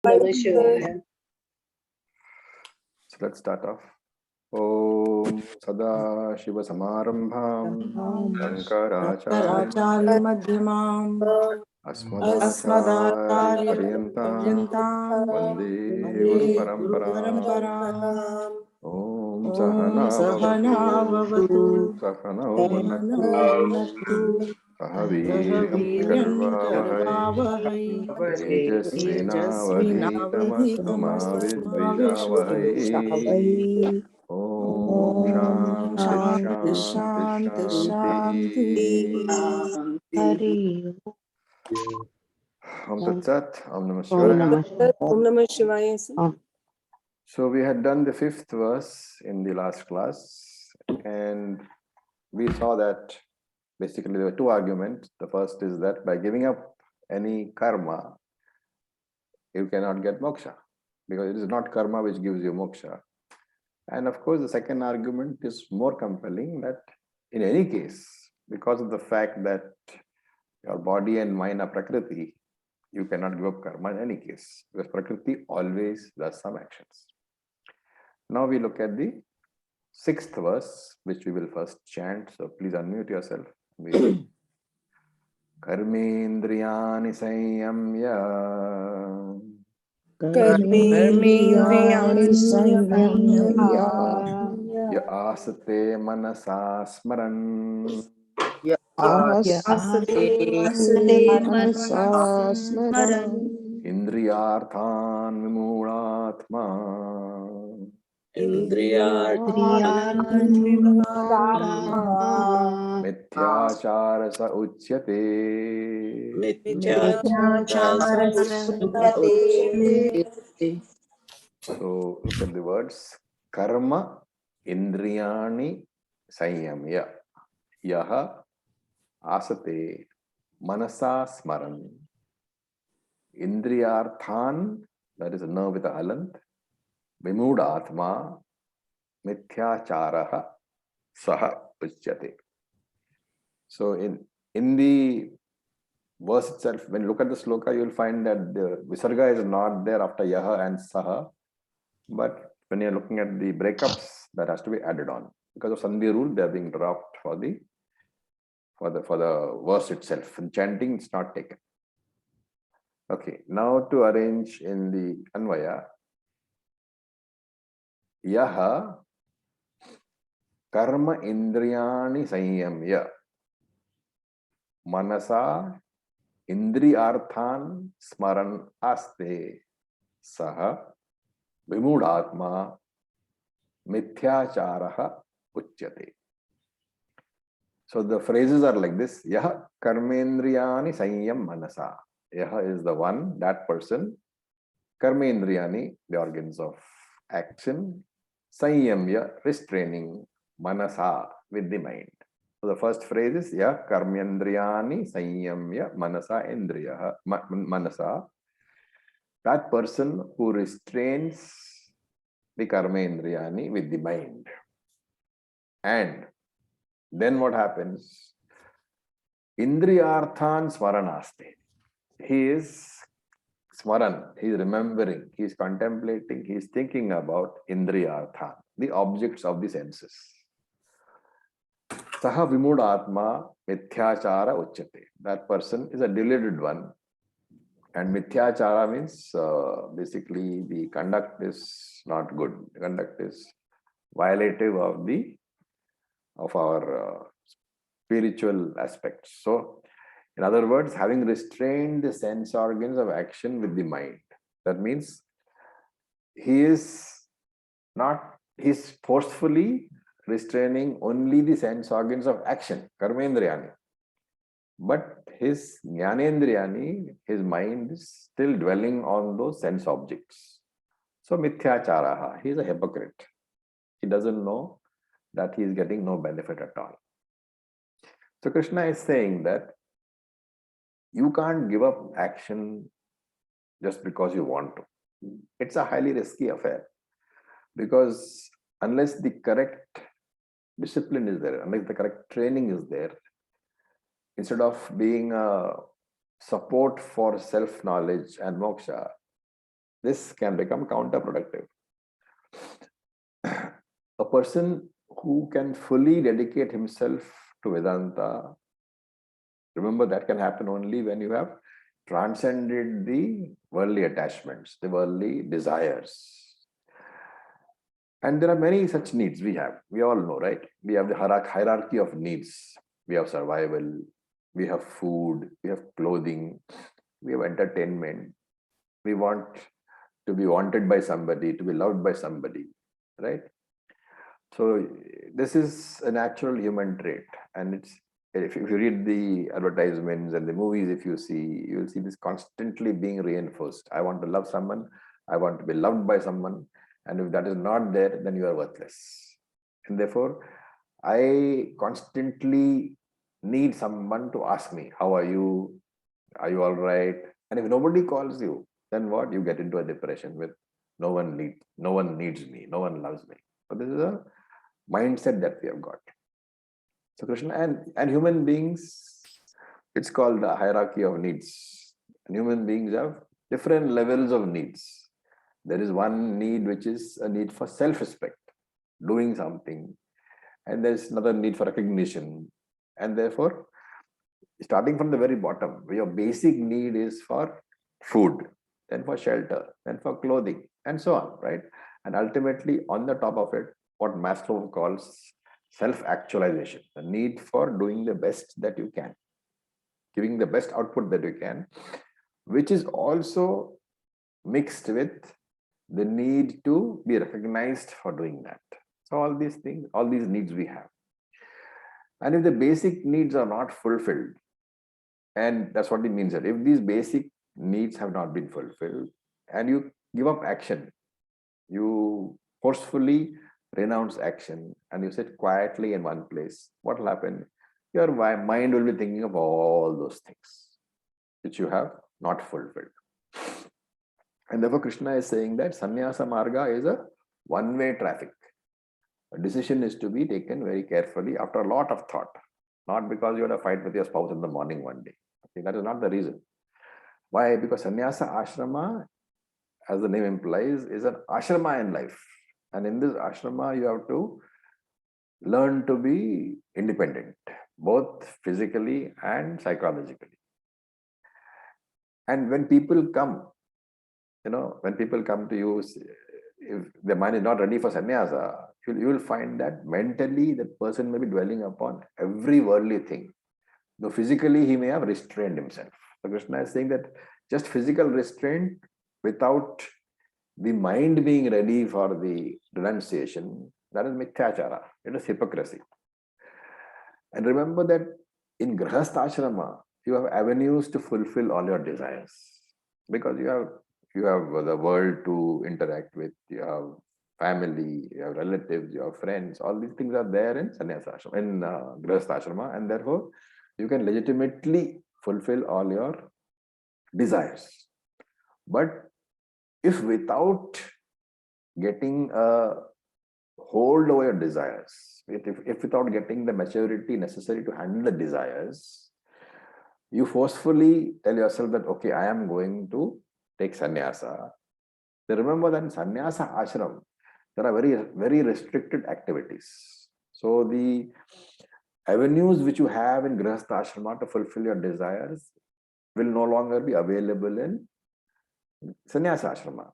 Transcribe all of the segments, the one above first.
So let's start off. Om Sada Shiva Samarambham Shankaracharya Madhyamam Asmadacharya Paryantam Vande Guru Paramparam. Om Sahana Sahanavavatu Sahanau Bhunaktu Sahaviryam Karvavahai Tejasvinavadhitamastu ma vidvijavahai. Om Shanti Shanti Shanti. Om Tat Sat. Om Namah Shivaya. So we had done the 5th verse in the last class, and we saw that basically there were 2 arguments. The first is that by giving up any karma, you cannot get moksha, because it is not karma which gives you moksha. And of course, the second argument is more compelling, that in any case, because of the fact that your body and mind are prakriti, you cannot give up karma in any case, because prakriti always does some actions. Now we look at the 6th verse, which we will first chant. So please unmute yourself. Karmendriyani sanyamya ya asate manasa smaran indriyarthan vimulatma Mithyachara sa uchyate. So look at the words. Karma indriyani sanyamya. Yaha asate manasa smaran. Indriyarthan, that is a nerve with a halant. Vimudatma mithyacharaha saha uchyate. So in the verse itself, when you look at the sloka, you will find that the visarga is not there after yaha and saha. But when you're looking at the breakups, that has to be added on. Because of sandhi rule, they are being dropped for the verse itself. In chanting, it's not taken. Okay, now to arrange in the Anvaya. Yaha karma indriyani sanyamya manasa indriyarthan smaran aste saha vimudatma mithyacharaha uchyate. So the phrases are like this. Yaha karmendriyani sanyam manasa. Yaha is the one, that person. Karmendriyani, the organs of action. Sanyamya, restraining. Manasa, with the mind. So the first phrase is Yaha karmendriyani sanyamya manasa indriya manasa. That person who restrains the karmendriyani with the mind. And then what happens? Indriyarthan smaranaste. He is smaran, he is remembering, he is contemplating, he is thinking about indriyarthan, the objects of the senses. Saha vimudatma mithyachara uchyate. That person is a deluded one. And mithyachara means basically the conduct is not good. The conduct is violative of our spiritual aspects. So, in other words, having restrained the sense organs of action with the mind. That means he is forcefully restraining only the sense organs of action, karmendriyani. But his jnanendriyani, his mind is still dwelling on those sense objects. So mithyacharaha, he is a hypocrite. He doesn't know that he is getting no benefit at all. So Krishna is saying that you can't give up action just because you want to. It's a highly risky affair, because unless the correct discipline is there, unless the correct training is there, instead of being a support for self-knowledge and moksha, this can become counterproductive. A person who can fully dedicate himself to Vedanta, remember that can happen only when you have transcended the worldly attachments, the worldly desires. And there are many such needs we have. We all know, right? We have the hierarchy of needs. We have survival, we have food, we have clothing, we have entertainment. We want to be wanted by somebody, to be loved by somebody, right? So this is a natural human trait. And it's, if you read the advertisements and the movies, if you see, you'll see this constantly being reinforced. I want to love someone. I want to be loved by someone. And if that is not there, then you are worthless. And therefore, I constantly need someone to ask me, how are you? Are you all right? And if nobody calls you, then what? You get into a depression with no one needs me, no one loves me. So this is a mindset that we have got. So Krishna and human beings, it's called the hierarchy of needs. And human beings have different levels of needs. There is one need which is a need for self-respect, doing something. And there's another need for recognition. And therefore, starting from the very bottom, your basic need is for food, then for shelter, then for clothing, and so on, right? And ultimately, on the top of it, what Maslow calls self-actualization, the need for doing the best that you can, giving the best output that you can, which is also mixed with the need to be recognized for doing that. So all these things, all these needs we have. And if the basic needs are not fulfilled, and that's what it means, that if these basic needs have not been fulfilled and you give up action, you forcefully renounce action and you sit quietly in one place, what will happen? Your mind will be thinking of all those things which you have not fulfilled. And therefore Krishna is saying that sannyasa marga is a one-way traffic. A decision is to be taken very carefully after a lot of thought, not because you had a fight with your spouse in the morning one day. Okay, that is not the reason. Why? Because sannyasa ashrama, as the name implies, is an ashrama in life. And in this ashrama, you have to learn to be independent, both physically and psychologically. And when people come, when people come to you, if the mind is not ready for sannyasa, you will find that mentally that person may be dwelling upon every worldly thing. Though physically he may have restrained himself. So Krishna is saying that just physical restraint without the mind being ready for the renunciation, that is mithyachara, it is hypocrisy. And remember that in grahastha you have avenues to fulfill all your desires, because you have the world to interact with, you have family, you have relatives, you have friends, all these things are there in sannyasa ashrama, in grahastha ashrama, and therefore you can legitimately fulfill all your desires. But if without getting a hold over your desires, if without getting the maturity necessary to handle the desires, you forcefully tell yourself that, okay, I am going to take sannyasa. Then remember that in sannyasa ashram, there are very, very restricted activities. So the avenues which you have in grahastha ashrama to fulfill your desires will no longer be available in sannyasa ashrama.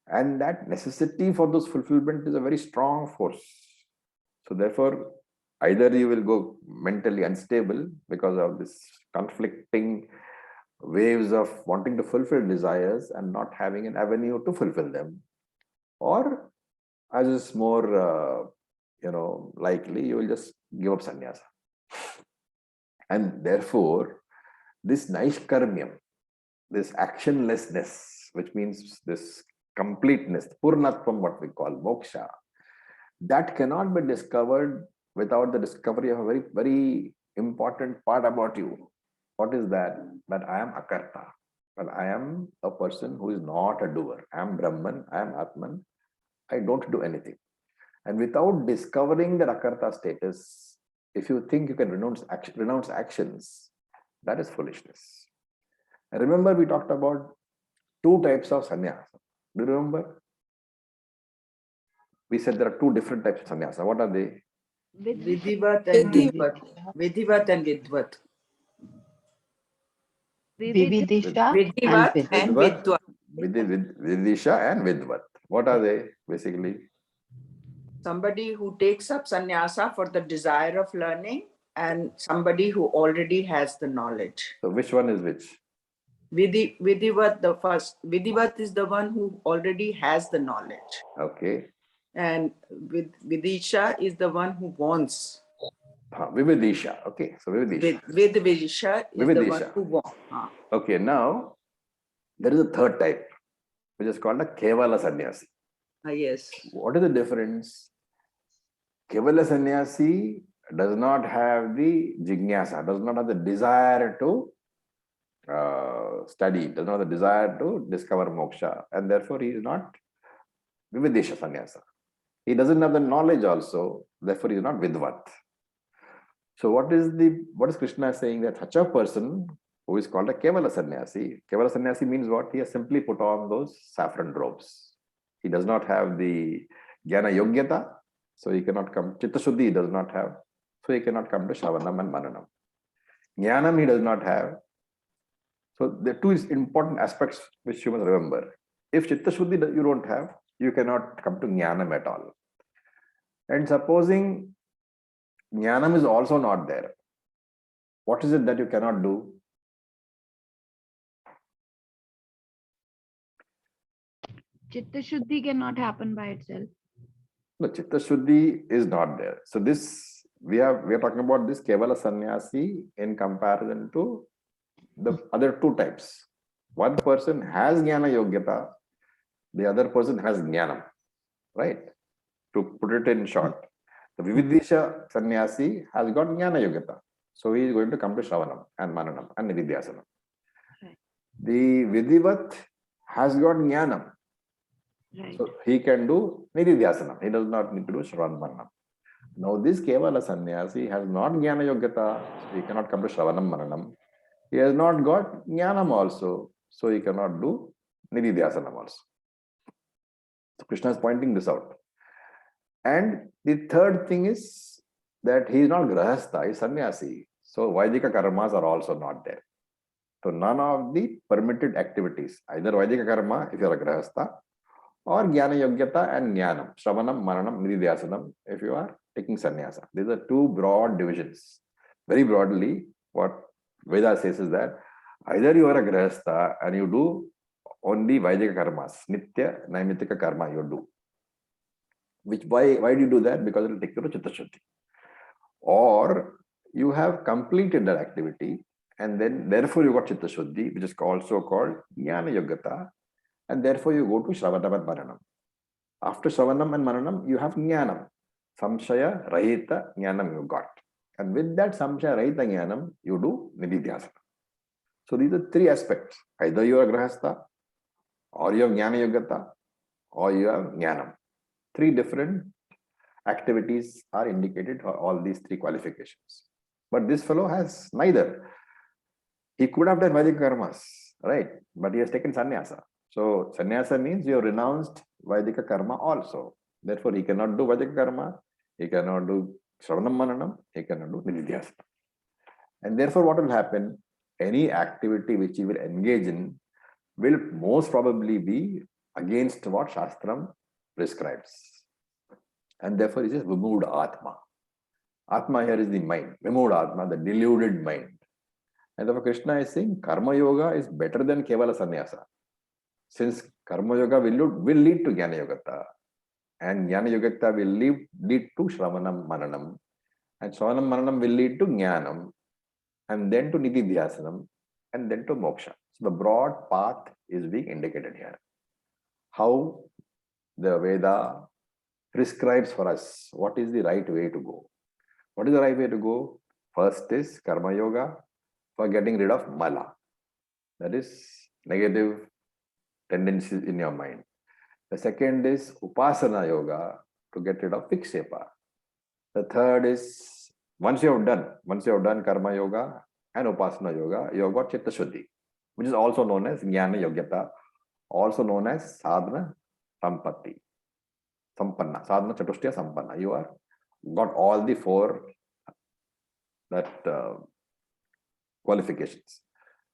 And that necessity for those fulfillment is a very strong force. So therefore, either you will go mentally unstable because of this conflicting waves of wanting to fulfill desires and not having an avenue to fulfill them, or as is more likely, you will just give up sannyasa. And therefore, this naishkarmyam, this actionlessness, which means this completeness, purnatvam, what we call moksha, that cannot be discovered without the discovery of a very, very important part about you. What is that? That I am akarta. That I am a person who is not a doer. I am Brahman, I am Atman. I don't do anything. And without discovering that akarta status, if you think you can renounce actions, that is foolishness. And remember, we talked about two types of sannyasa. Do you remember? We said there are two different types of sannyasa. What are they? Vidhivat and Vidvat. Vidhivat and Vidvat. Vividisha Vidhivat and and Vidvat, Vidvat. Vidisha and Vidvat. What are they basically? Somebody who takes up sannyasa for the desire of learning and somebody who already has the knowledge. So which one is which? Vidhivat, the first. Vidhivat is the one who already has the knowledge. Okay. And Vidisha is the one who wants. Vividisha. Okay. So Vividisha. Vidisha is the one who wants. Okay. Now there is a third type, which is called a Kevala Sannyasi. Yes. What is the difference? Kevala Sannyasi does not have the jignasa, does not have the desire to study, does not have the desire to discover moksha, and therefore he is not Vividisha Sannyasa. He doesn't have the knowledge also, therefore he is not Vidvat. So what is Krishna saying? That such a person who is called a Kevala Sannyasi. Kevala Sannyasi means what? He has simply put on those saffron robes. He does not have the Jnana Yogyata, so he cannot come. Chitta Shuddhi he does not have, so he cannot come to Shravanam and Mananam. Jnanam he does not have. So there are two important aspects which you must remember. If Chitta Shuddhi you don't have, you cannot come to Jnanam at all. And supposing Jnanam is also not there, what is it that you cannot do? Chitta Shuddhi cannot happen by itself. No, Chitta Shuddhi is not there. So this we are talking about this Kevala Sannyasi in comparison to the other two types. One person has Jnana Yogyata, the other person has Jnanam, right? To put it in short, the Vividisha Sannyasi has got Jnana Yogyata. So he is going to come to Shravanam and Mananam and Nididhyasanam. Right. The Vidhivat has got Jnanam. Right. So he can do Nididhyasanam. He does not need to do Shravan Mananam. Now this Kevala Sannyasi has not Jnana Yogyata, so he cannot come to Shravanam Mananam. He has not got Jnanam also, so he cannot do Nididhyasanam also. So Krishna is pointing this out. And the third thing is that he is not Grahastha, he is Sannyasi. So Vaidika karmas are also not there. So none of the permitted activities, either Vaidika karma if you are a Grahastha, or Jnana Yogyata and Jnanam, Shravanam, Maranam, Nididhyasanam if you are taking sannyasa. These are two broad divisions. Very broadly, what Veda says is that either you are a Grahastha and you do only Vaidika karmas, Nitya, Naimitika karma you do. Why do you do that? Because it will take you to Chitta Shuddhi. Or you have completed that activity and then therefore you got Chitta Shuddhi, which is also called Jnana Yogyata, and therefore you go to Shravanam and Maranam. After Shravanam and Maranam, you have Jnanam. Samshaya Rahita Jnanam you got. And with that Samshaya Rahita Jnanam, you do Nididhyasana. So these are three aspects. Either you are Grahastha, or you have Jnana Yogyata, or you have Jnanam. Three different activities are indicated for all these three qualifications. But this fellow has neither. He could have done Vaidika karmas, right? But he has taken sannyasa. So sannyasa means you have renounced Vaidika karma also. Therefore, he cannot do Vaidika karma, he cannot do Shravanam Mananam, he cannot do Nididhyasana. And therefore, what will happen? Any activity which he will engage in will most probably be against what Shastram prescribes. And therefore, he says Vimud Atma. Atma here is the mind, Vimud Atma, the deluded mind. And therefore, Krishna is saying Karma Yoga is better than Kevala Sannyasa. Since Karma Yoga will lead to Jnana Yogata, and Jnana Yogata will lead to Shravanam Mananam, and Shravanam Mananam will lead to Jnanam, and then to Nididhyasanam, and then to Moksha. So the broad path is being indicated here. How the Veda prescribes for us what is the right way to go. What is the right way to go? First is Karma Yoga for getting rid of Mala, that is negative tendencies in your mind. The second is Upasana Yoga to get rid of Vikshepa. The third is once you have done Karma Yoga and Upasana Yoga, you have got Chitta Shuddhi, which is also known as Jnana Yogyata also known as sadhana sampatti. Sampanna, sadhana chatushtya sampanna. You are got all the four qualifications.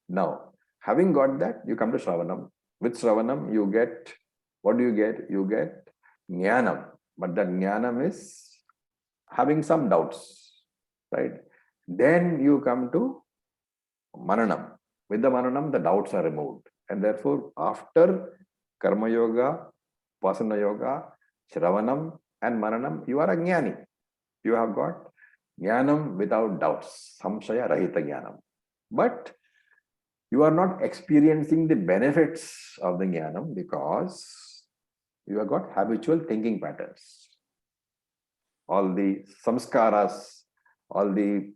Now, having got that, you come to Shravanam. With Shravanam, you get, what do you get? You get Jnanam. But that Jnanam is having some doubts, right? Then you come to Mananam. With the Mananam, the doubts are removed. And therefore, after Karma Yoga, Upasana Yoga, Shravanam and Mananam, you are a Jnani. You have got Jnanam without doubts, Samshaya Rahita Jnanam. But you are not experiencing the benefits of the Jnanam because you have got habitual thinking patterns. All the samskaras, all the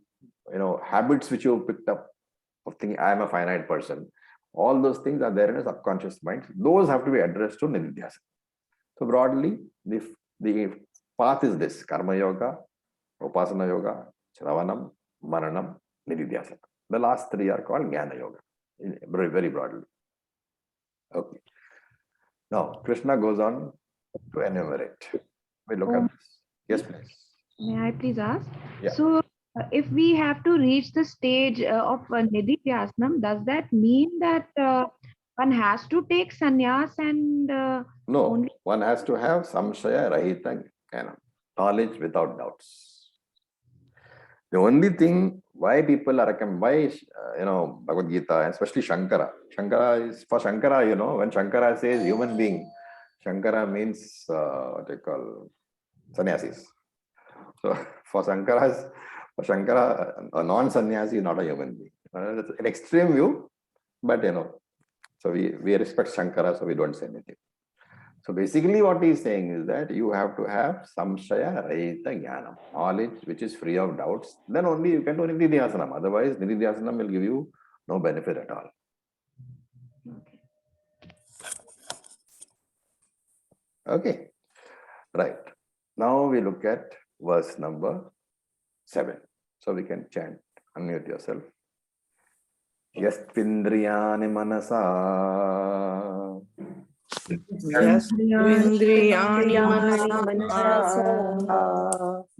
habits which you picked up of thinking I am a finite person, all those things are there in a subconscious mind. Those have to be addressed to Nididhyasana. So broadly, the path is this: Karma Yoga, Upasana Yoga, Shravanam, Mananam, Nididhyasana. The last three are called Jnana Yoga, very, very broadly. Okay. Now, Krishna goes on to enumerate. We look at this. Yes, please. May I please ask? Yeah. So, if we have to reach the stage of Nididhyasana, does that mean that one has to take sannyas and no, only... one has to have samshaya rahita jnana, knowledge without doubts. The only thing why people are why Bhagavad Gita, especially Shankara is for Shankara, when Shankara says human being, Shankara means what they call sannyasis. So for Shankara, a non-sannyasi is not a human being. That's an extreme view, but so we respect Shankara, so we don't say anything. So basically what he is saying is that you have to have samshaya rahita jnanam, knowledge which is free of doubts. Then only you can do Nididhyasanam. Otherwise, Nididhyasanam will give you no benefit at all. Okay. Right. Now we look at verse number 7. So we can chant. Unmute yourself. Yastvindriyani manasa. Yastvindriyani manasa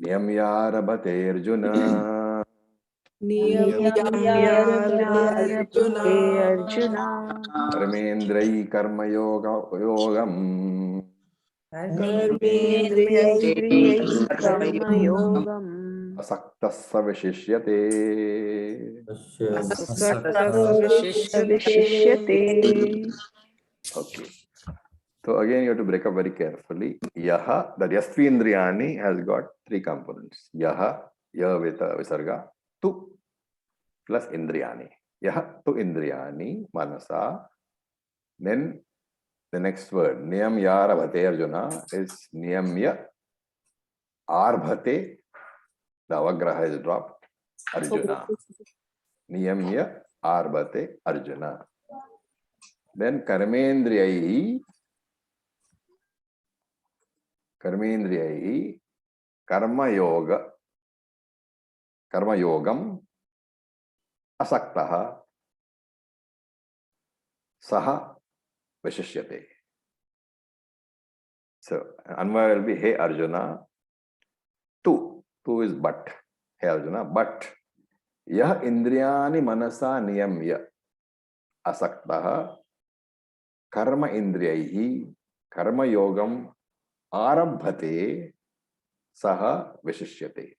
Niyamyarabhate Arjuna. Arjuna Karmendrai karma yogam. Karmendriyai karma yogam Asaktasya vishishyate. Okay. So again, you have to break up very carefully. Yaha, the Yastvindriyani has got three components. Yaha, ya with visarga, tu plus indriyani. Yaha tu indriyani manasa. Then the next word, niyam yarabhate Arjuna, is niyamya arbhate. The avagraha is dropped. Arjuna. Niyamya arbhate Arjuna. Then karmendriyai karma yogam asaktaha saha vishishyate. So Anvaya will be, hey Arjuna, tu is but, hey Arjuna, but yah indriyani manasa niyamya asaktaha karma indriyaihi karma yogam arabhate saha vishishyate.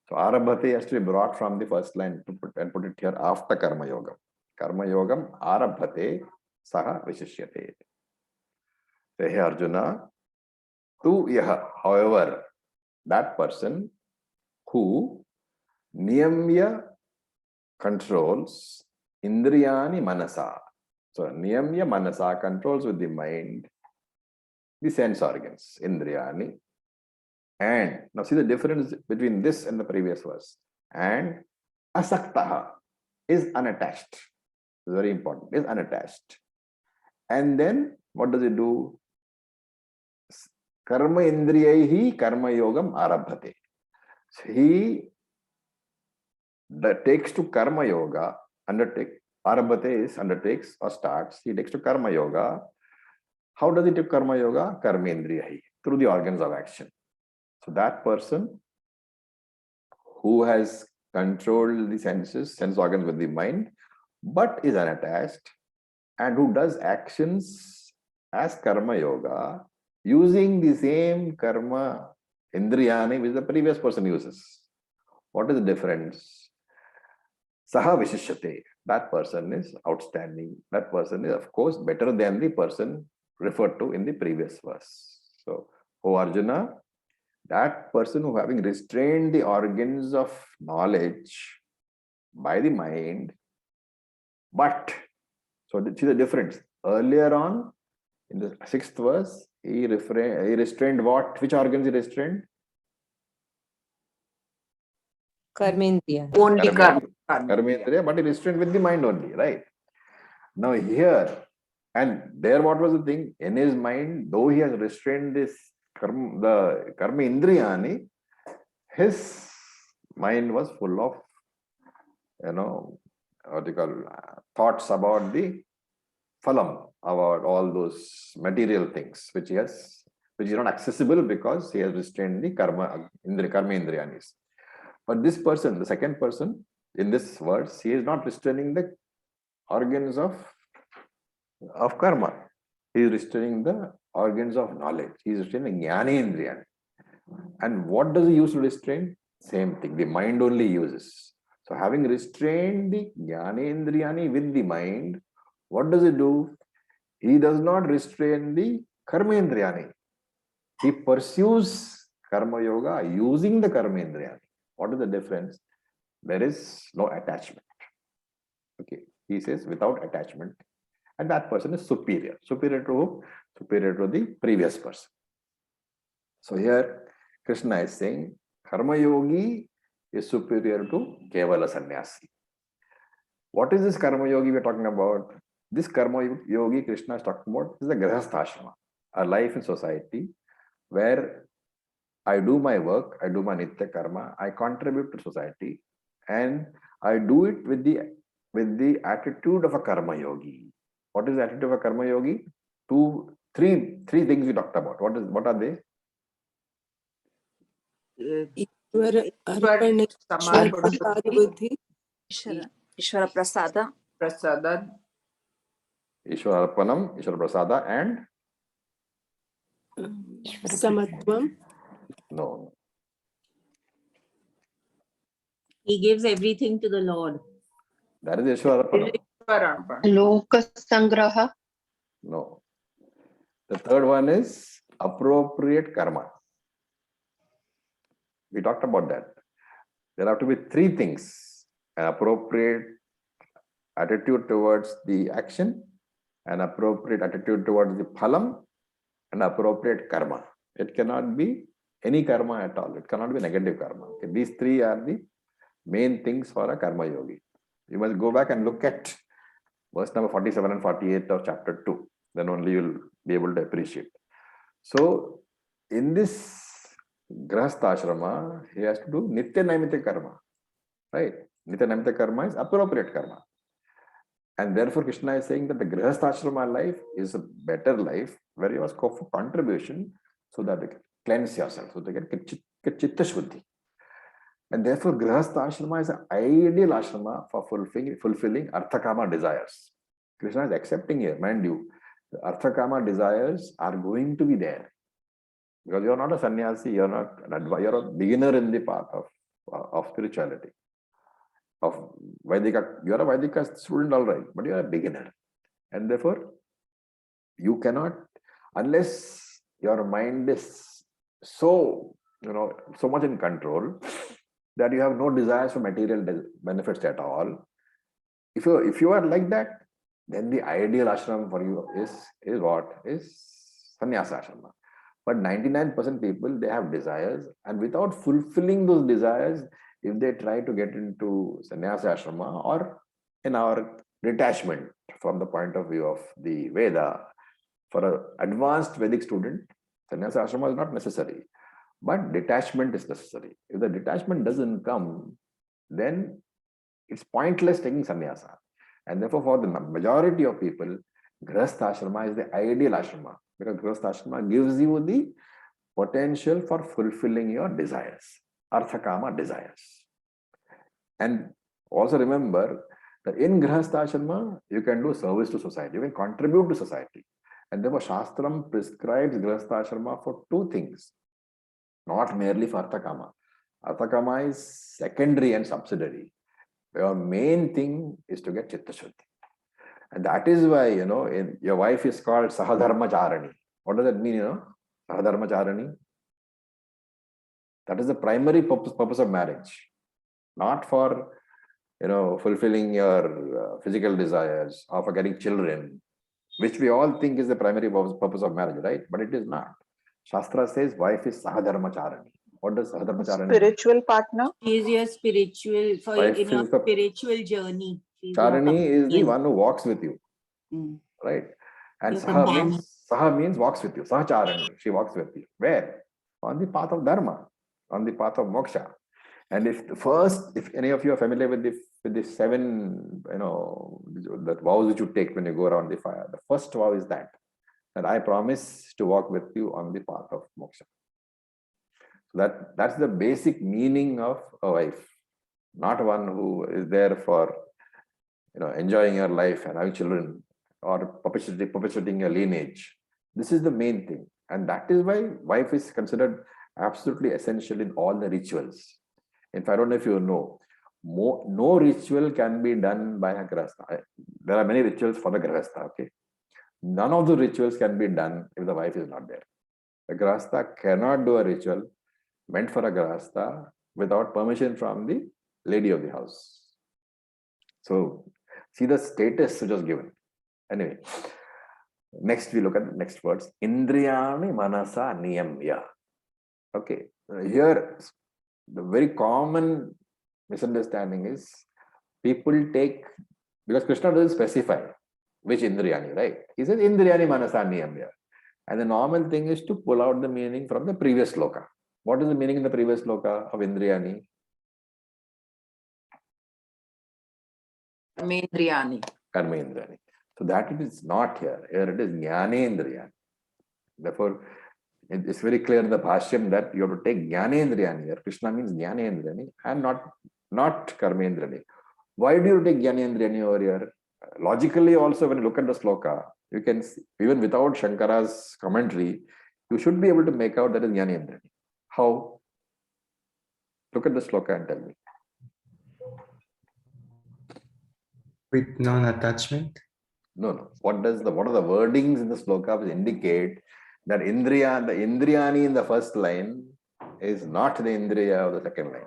So arabhate has to be brought from the first line and put it here after karma yogam. Karma yogam arabhate saha vishishyate. So hey Arjuna, tu yaha, however, that person who niyamya controls indriyani manasa. So niyamya manasa controls with the mind the sense organs, indriyani. And now see the difference between this and the previous verse. And asaktaha is unattached. Very important, is unattached. And then what does it do? Karma indriyaihi karma yogam arabhate. So he takes to karma yoga, arabhate is undertakes or starts. He takes to karma yoga How does he take karma yoga? Karmendriyahi, through the organs of action. So that person who has controlled the senses, sense organs with the mind, but is unattached, and who does actions as karma yoga using the same karma indriyani which the previous person uses. What is the difference? Saha vishishyate. That person is outstanding. That person is, of course, better than the person referred to in the previous verse. So, O Arjuna, that person who, having restrained the organs of knowledge by the mind, but, so see the difference. Earlier on, in the 6th verse, he restrained what? Which organs he restrained? Karmendriya. Only karma. Karmendriya, but he restrained with the mind only, right? Now here, and there what was the thing? In his mind, though he has restrained this karma, the karma indriyani, his mind was full of, what you call, thoughts about the phalam, about all those material things which is not accessible because he has restrained the karma indriyanis. But this person, the second person in this verse, he is not restraining the organs of karma. He is restraining the organs of knowledge. He is restraining jnanendriyan. And what does he use to restrain? Same thing. The mind only uses. So having restrained the jnanendriyani with the mind, what does he do? He does not restrain the karmendriyani. He pursues karma yoga using the karmendriyani. What is the difference? There is no attachment. Okay. He says without attachment. And that person is superior. Superior to who? Superior to the previous person. So here Krishna is saying Karma Yogi is superior to Kevala Sannyasi. What is this Karma Yogi we are talking about? This Karma Yogi Krishna is talking about is the Grihastha, a life in society where I do my work, I do my Nitya Karma, I contribute to society, and I do it with the attitude of a Karma Yogi. What is the attitude of a Karma Yogi? Three things we talked about. What are they? Ishvara Prasada. Ishvara Arpanam, Ishvara Prasada, and Samatvam. no. He gives everything to the Lord. That is Ishvara Arpanam. Lokasangraha. No. The third one is appropriate karma. We talked about that. There have to be three things: an appropriate attitude towards the action, an appropriate attitude towards the phalam, and appropriate karma. It cannot be any karma at all. It cannot be negative karma. Okay, these three are the main things for a karma yogi. You must go back and look at verse number 47 and 48 of chapter 2. Then only you will be able to appreciate. So, in this Grihastha ashrama, he has to do Nitya Naimitya karma. Right? Nitya Naimitya karma is appropriate karma. And therefore, Krishna is saying that the Grihastha ashrama life is a better life where you must go for contribution so that you can cleanse yourself, so that you can get chitta shuddhi. And therefore, Grihastha ashrama is an ideal ashrama for fulfilling Arthakama desires. Krishna is accepting here, mind you, the Arthakama desires are going to be there. Because you are not a sannyasi, you are a beginner in the path of spirituality. Of Vedika, you are a Vedika student, all right, but you are a beginner. And therefore, you cannot, unless your mind is so much in control that you have no desires for material benefits at all. If you are like that, then the ideal ashram for you is what? Is sannyasa ashrama. But 99% people, they have desires, and without fulfilling those desires, if they try to get into sannyasa ashrama or in our detachment from the point of view of the Veda, for an advanced Vedic student, sannyasa ashrama is not necessary, but detachment is necessary. If the detachment doesn't come, then it's pointless taking sannyasa. And therefore, for the majority of people, Grihastha ashrama is the ideal ashrama. Because Grihastha gives you the potential for fulfilling your desires, Arthakama desires. And also remember that in Grihastha you can do service to society, you can contribute to society. And therefore Shastram prescribes Grihastha for two things, not merely for Arthakama. Arthakama is secondary and subsidiary. Your main thing is to get Chitta Shuddhi. And that is why, your wife is called Sahadharmacharani. What does that mean, Sahadharmacharani? That is the primary purpose of marriage. Not for, fulfilling your physical desires or for getting children, which we all think is the primary purpose of marriage, right? But it is not. Shastra says wife is Sahadharmacharani. What does Sahadharmacharani mean? Spiritual partner. She is your spiritual, Wife in your is the- spiritual journey. She's your Charani is the companion. one who walks with you, Mm. right? And Your companion. Saha means walks with you. Sahacharani, she walks with you. Where? On the path of Dharma, on the path of moksha. And if any of you are familiar with the seven, that vows which you take when you go around the fire, the first vow is that I promise to walk with you on the path of moksha. So that's the basic meaning of a wife, not one who is there for, enjoying your life and having children or perpetuating your lineage. This is the main thing. And that is why wife is considered absolutely essential in all the rituals. In fact, I don't know if you know, no ritual can be done by a Grihastha. There are many rituals for the Grihastha, okay? None of the rituals can be done if the wife is not there. The Grihastha cannot do a ritual meant for a Grihastha without permission from the lady of the house. So, see the status which was given. Anyway, next we look at the next words. Indriyani manasa niyamya. Okay, here the very common misunderstanding is people take, because Krishna doesn't specify which Indriyani, right? He says Indriyani manasa niyamya. And the normal thing is to pull out the meaning from the previous sloka. What is the meaning in the previous sloka of Indriyani? Karmendriyani. Karmendriyani. So that it is not here. Here it is Jnanendriyani. Therefore, it's very clear in the Bhashyam that you have to take Jnanendriyani here. Krishna means Jnanendriyani and not Karmendriyani. Why do you take Jnanendriyani over here? Logically also, when you look at the sloka, you can see, even without Shankara's commentary, you should be able to make out that is Jnanendriyani. How? Look at the sloka and tell me. With non-attachment? No. What are the wordings in the sloka which indicate that the Indriyani in the first line is not the Indriya of the second line?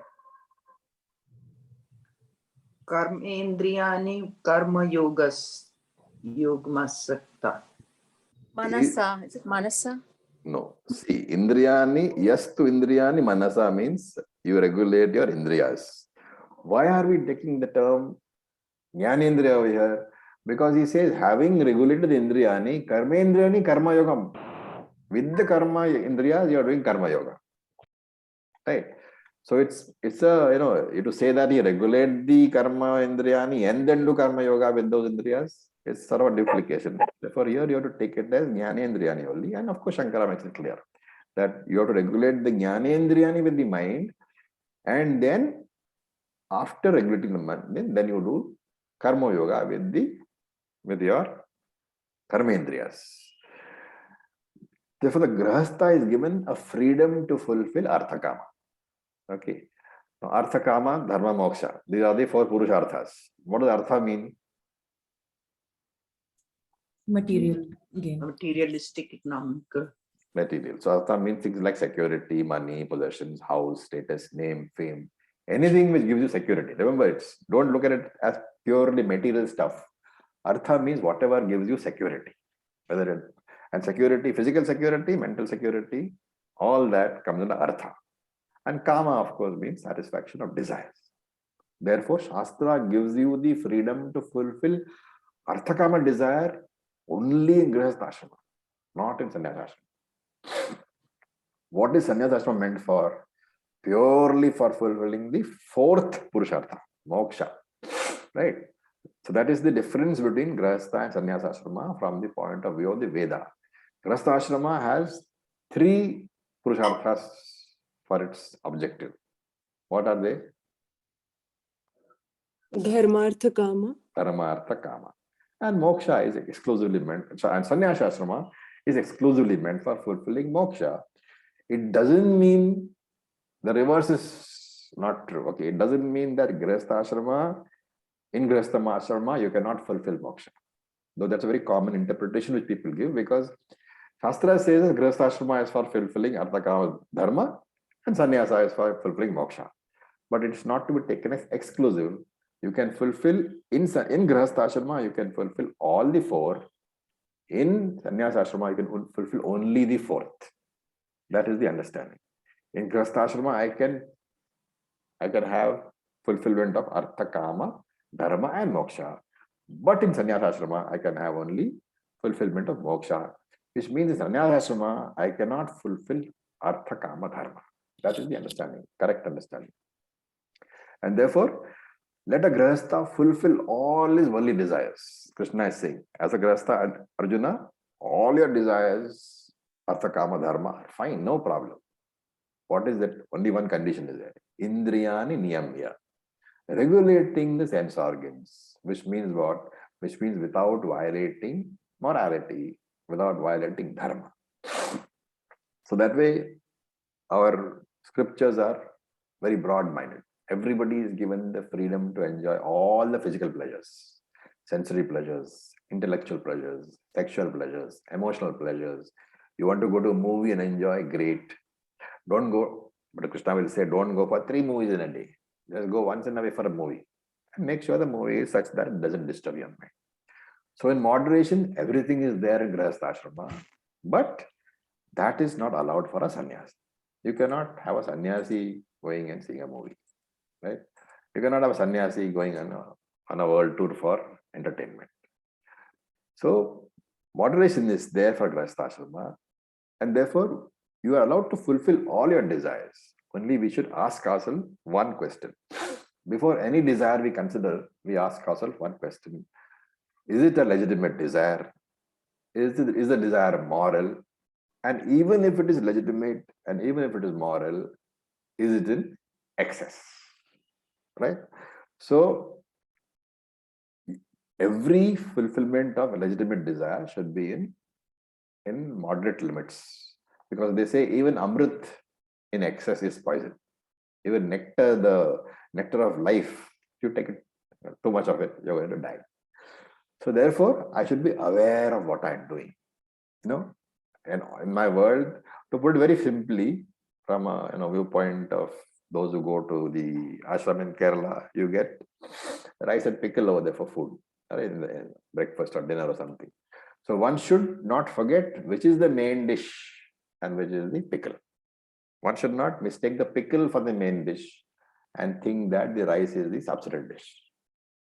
Karmendriyani karma yogas yogmasakta. Manasa. Is it Manasa? No. See, Indriyani, yes to Indriyani, manasa means you regulate your Indriyas. Why are we taking the term Jnanendriya over here? Because he says, having regulated the Indriyani, Karmendriyani karma yogam. With the karma Indriyas, you are doing karma yoga. Right? So it's you to say that you regulate the karma Indriyani and then do karma yoga with those Indriyas, it's sort of a duplication. Therefore, here you have to take it as Jnanendriyani only. And of course, Shankara makes it clear that you have to regulate the Jnanendriyani with the mind, and then after regulating the mind, then you do karma yoga with your karmendriyas. Therefore, the grihastha is given a freedom to fulfill arthakama. Okay. Now, arthakama, dharma, moksha. These are the four purusharthas. What does artha mean? Material. Again. Materialistic, economic. Material. So artha means things like security, money, possessions, house, status, name, fame. Anything which gives you security. Remember, don't look at it as purely material stuff. Artha means whatever gives you security. And security, physical security, mental security, all that comes under artha. And kama, of course, means satisfaction of desires. Therefore, Shastra gives you the freedom to fulfill arthakama desire only in Grihastha-ashrama, not in Sannyasa-ashrama. What is Sannyasa-ashrama meant for? Purely for fulfilling the fourth Purushartha, moksha. Right? So that is the difference between Grihastha and Sannyasa-ashrama from the point of view of the Veda. Grihastha ashrama has 3 purusharthas for its objective. What are they? Dharmartha Kama. Dharma, artha, kama. And moksha is exclusively meant, and sannyasa ashrama is exclusively meant for fulfilling moksha. It doesn't mean the reverse is not true. Okay, it doesn't mean that grihastha ashrama, in grihastha ashrama, you cannot fulfill moksha. Though that's a very common interpretation which people give, because Shastra says that grihastha ashrama is for fulfilling artha, kama, dharma, and sannyasa is for fulfilling moksha. But it's not to be taken as exclusive. You can fulfill in grihastha ashrama, you can fulfill all the 4. In sannyasa ashrama, you can fulfill only the 4th. That is the understanding. In grihastha ashrama, I can have fulfillment of artha, kama, dharma, and moksha. But in sannyasa ashrama, I can have only fulfillment of moksha, which means in sannyasa ashrama, I cannot fulfill artha, kama, dharma. That is the understanding, correct understanding. And therefore, let a grihastha fulfill all his worldly desires. Krishna is saying, as a grihastha, Arjuna, all your desires, artha, kama, dharma, are fine, no problem. What is that? Only one condition is there. Indriyani niyamya. Regulating the sense organs. Which means what? Which means without violating morality, without violating dharma. So that way, our scriptures are very broad-minded. Everybody is given the freedom to enjoy all the physical pleasures, sensory pleasures, intellectual pleasures, sexual pleasures, emotional pleasures. You want to go to a movie and enjoy, great. Don't go, but Krishna will say, don't go for 3 movies in a day. Just go once in a way for a movie. And make sure the movie is such that it doesn't disturb your mind. So in moderation, everything is there in grihastha ashrama, but that is not allowed for a sannyasi. You cannot have a sannyasi going and seeing a movie, right? You cannot have a sannyasi going on a world tour for entertainment. So moderation is there for grihastha ashrama, and therefore you are allowed to fulfill all your desires. Only we should ask ourselves one question. Before any desire we consider, we ask ourselves one question. Is it a legitimate desire? Is the desire moral? And even if it is legitimate and even if it is moral, is it in excess? Right? So every fulfillment of a legitimate desire should be in moderate limits. Because they say even Amrit in excess is poison. Even nectar, the nectar of life, if you take it, too much of it, you're going to die. So therefore, I should be aware of what I'm doing. And in my world, to put it very simply, from a viewpoint of those who go to the ashram in Kerala, you get rice and pickle over there for food, right? In breakfast or dinner or something. So one should not forget which is the main dish and which is the pickle. One should not mistake the pickle for the main dish and think that the rice is the substitute dish.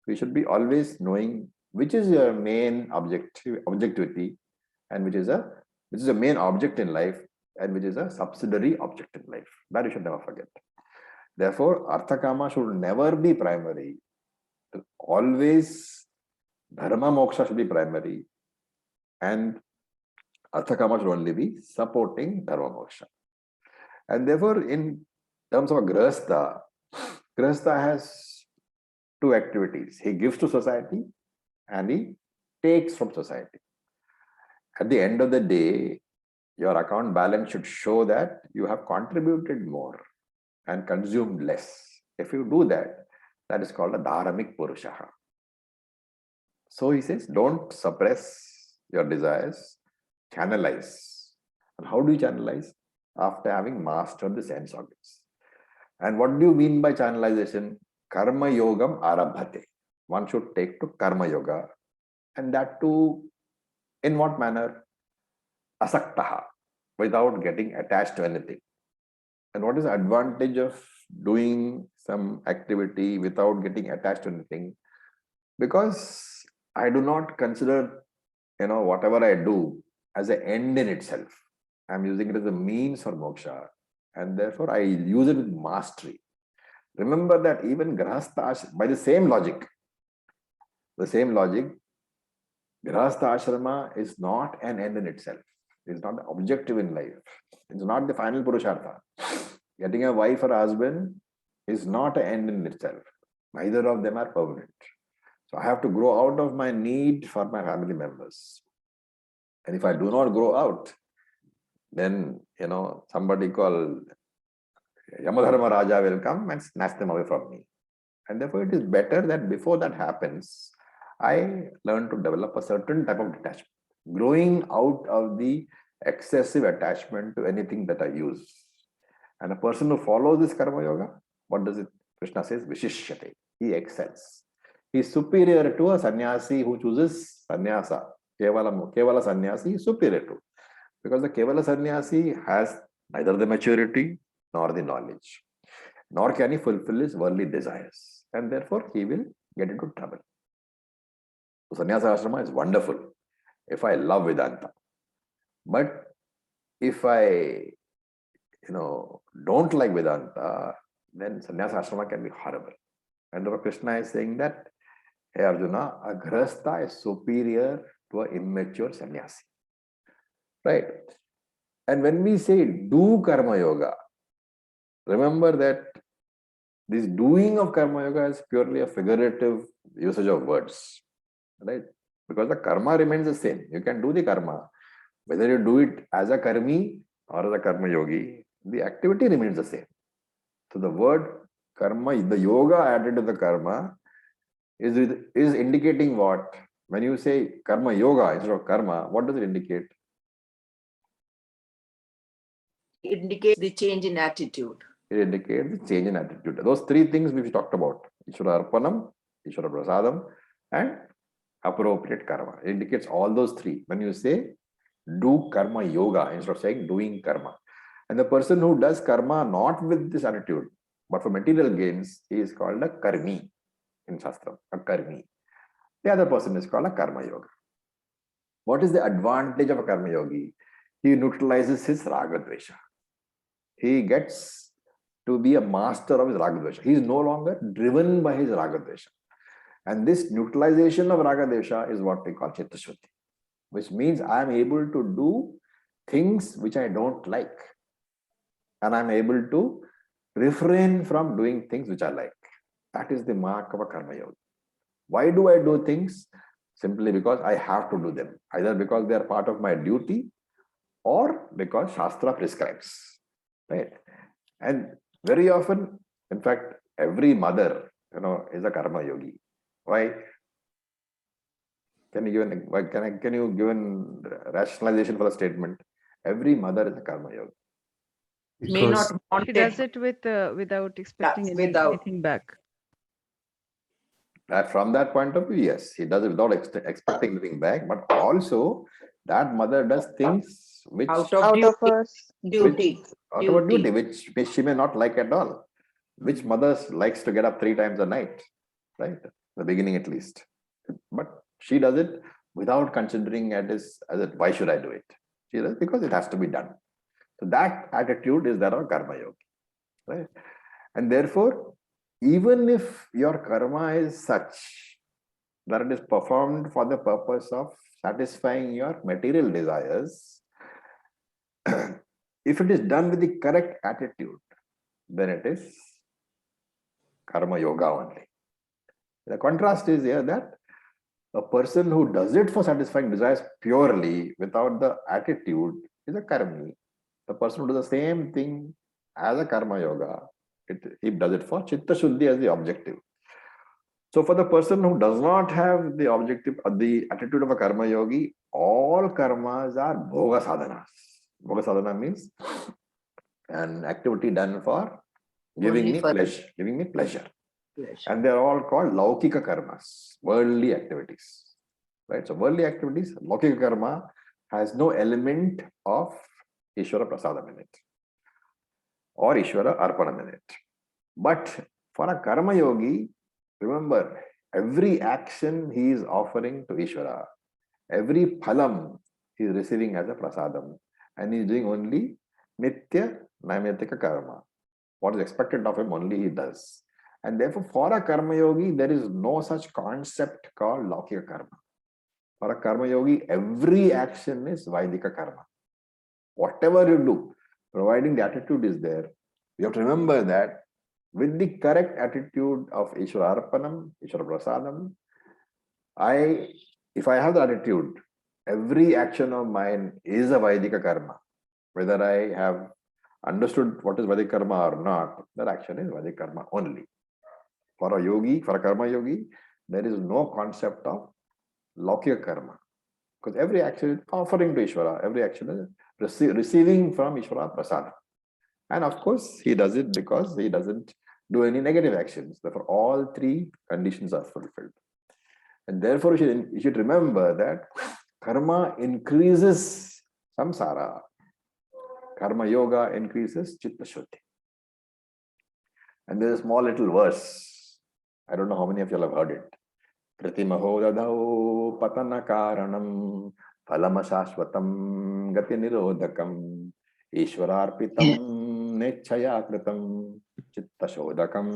We should be always knowing which is your main objectivity and which is a main object in life and which is a subsidiary object in life. That you should never forget. Therefore, artha kama should never be primary. Always dharma moksha should be primary and artha kama should only be supporting dharma moksha. And therefore, in terms of a grihastha has 2 activities. He gives to society and he takes from society. At the end of the day, your account balance should show that you have contributed more and consumed less. If you do that, that is called a dharamik purushaha. So he says, don't suppress your desires, channelize. And how do you channelize? After having mastered the sense organs. And what do you mean by channelization? Karma yogam arabhate. One should take to karma yoga. And that too, in what manner? Asaktaha, without getting attached to anything. And what is the advantage of doing some activity without getting attached to anything? Because I do not consider, whatever I do as an end in itself. I'm using it as a means for moksha. And therefore, I use it with mastery. Remember that even grihastha, by the same logic, grihastha ashrama is not an end in itself. It's not the objective in life. It's not the final purushartha. Getting a wife or a husband is not an end in itself. Neither of them are permanent. So I have to grow out of my need for my family members. And if I do not grow out, then, somebody called Yamadharma Raja will come and snatch them away from me. And therefore, it is better that before that happens, I learn to develop a certain type of detachment, growing out of the excessive attachment to anything that I use. And a person who follows this karma yoga, what does it? Krishna says, Vishishyate. He excels. He is superior to a sannyasi who chooses sannyasa. Kevala Sannyasi is superior to. Because the Kevala Sannyasi has neither the maturity nor the knowledge, nor can he fulfill his worldly desires. And therefore, he will get into trouble. So Sannyasa Ashrama is wonderful if I love Vedanta. But if I, don't like Vedanta, then Sannyasa Ashrama can be horrible. And therefore Krishna is saying that, hey Arjuna, a grahastha is superior to an immature sannyasi. Right? And when we say do karma yoga, remember that this doing of karma yoga is purely a figurative usage of words. Right? Because the karma remains the same. You can do the karma. Whether you do it as a karmi or as a karma yogi, the activity remains the same. So the word karma, the yoga added to the karma is indicating what? When you say karma yoga instead of karma, what does it indicate? It indicates the change in attitude. It indicates the change in attitude. Those three things we talked about: Ishvara Arpanam, Ishvara Prasadam, and appropriate karma. It indicates all those three. When you say do karma yoga instead of saying doing karma. And the person who does karma not with this attitude, but for material gains, he is called a karmi in Shastra, a karmi. The other person is called a karma yoga. What is the advantage of a karma yogi? He neutralizes his raga dvesha. He gets to be a master of his raga dvesha. He is no longer driven by his raga dvesha. And this neutralization of raga dvesha is what we call chitta shuddhi, which means I am able to do things which I don't like. And I'm able to refrain from doing things which I like. That is the mark of a karma yogi. Why do I do things? Simply because I have to do them. Either because they are part of my duty or because Shastra prescribes. Right? And very often, in fact, every mother, is a karma yogi. Why? Can you give a rationalization for the statement? Every mother is a karma yogi. May not Because want She does it with without expecting without. anything back. From that point of view, yes, he does it without expecting anything back. But also, that mother does things which Out of duty. out of duty, which she may not like at all. Which mothers likes to get up 3 times a night, right? The beginning at least. But she does it without considering why should I do it? She does it because it has to be done. So that attitude is that of karma yogi, right? And therefore, even if your karma is such that it is performed for the purpose of satisfying your material desires, if it is done with the correct attitude, then it is karma yoga only. The contrast is here that a person who does it for satisfying desires purely without the attitude is a karmi. The person who does the same thing as a karma yoga, he does it for chitta shuddhi as the objective. So for the person who does not have the objective, the attitude of a karma yogi, all karmas are bhoga sadhanas. Bhoga sadhana means an activity done for giving me pleasure. And they are all called laukika karmas, worldly activities. Right? So worldly activities, laukika karma has no element of Ishvara prasadam in it or Ishvara arpanam in it. But for a karma yogi, remember, every action he is offering to Ishvara, every phalam he is receiving as a prasadam, and he is doing only nitya naimittika karma. What is expected of him only he does. And therefore, for a karma yogi, there is no such concept called laukika karma. For a karma yogi, every action is vaidika karma. whatever you do, providing the attitude is there, you have to remember that with the correct attitude of Ishvara Arpanam, Ishvara Prasadam, if I have the attitude, every action of mine is a Vaidika karma. Whether I have understood what is Vaidika karma or not, that action is Vaidika karma only. For a yogi, for a karma yogi, there is no concept of Laukya karma. Because every action is offering to Ishvara, every action is receiving from Ishvara Prasada. And of course, he does it because he doesn't do any negative actions. Therefore, all three conditions are fulfilled. And therefore, you should remember that karma increases samsara. Karma yoga increases chitta shuddhi. And there's a small little verse. I don't know how many of you have heard it. Kriti mahodadau patana karanam phalama shashvatam gati nirodhakam ishwararpitam nechaya kritam chitta shodakam